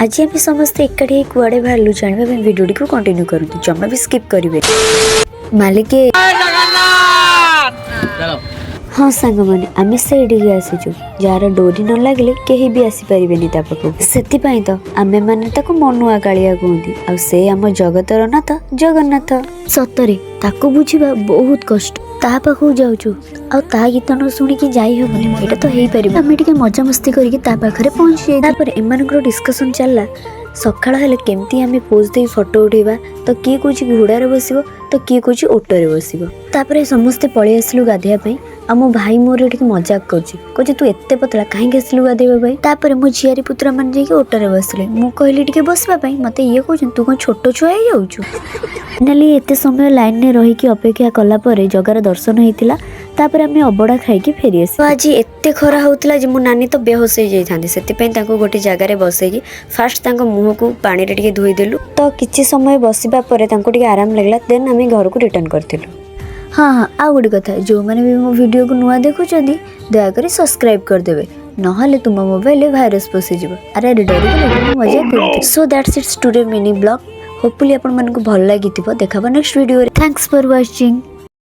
आज आम समस्ते एकाठी कुआड़े बाहर जाना भिडियो को कंटिन्यू करूँ जमा भी स्किप करेंगे मालिके हाँ सांग मैंने आम से आसीचु जार डोरी न लगे कहीं भी आसीपारे पाखक से तो आम मैंने मनुआ कालिया कहती आ आम जगतर नाथ जगन्नाथ सतरे ताको बुझा बहुत कष्ट ता पाखक जाऊँ आ गीत न शुणिकी जाई हेनी यहाँ तो हो पार आम टे मजा मस्ती करके पाखे पहुँची जापर एम डिस्कसन चलला सकाळ हेले केमती आम पोज दे फोटो उठेबा तो किए कौच घोड़ार बस तो किए कौच ओटोरे बसपर समस्ते पलि आसलु गाधेया मो भाई मोर ये मजाक कर तू एत पतला कहीं आसलु गाधेबा तापर मो झियारी पुत्रा मान जाकि ओटोरे बसले मु कहली टिके बसवाई मत ये कहूँ तू कौन छोट छुआ हो जाऊँ फाइनाली एत समय लाइन में रहीकि अपेक्षा कलापर जगार दर्शन होता तापर आम अबड़ा खाई फेरी आस आज एत खरा होता मो नानी तो बेहोश हो जाती से गोटे जगार बसैकी फास्ट मुँह को पानी रे धोईदेलु तो किसी समय बसवा आराम लगला देन आम घर को रिटर्न करूँ। हाँ हाँ आ गोटे कथा जो मैंने भी मो वीडियो को नुआ देखुं दयाकोरी सब्सक्राइब करदेवे नहले तुम मोबाइल भाइरस पशिज अरे डर मजा कर so that's it's today mini blog hopefully आपण मानकु भल लागिथिबो देखाबो नेक्स्ट वीडियो रे थैंक्स फॉर वाचिंग।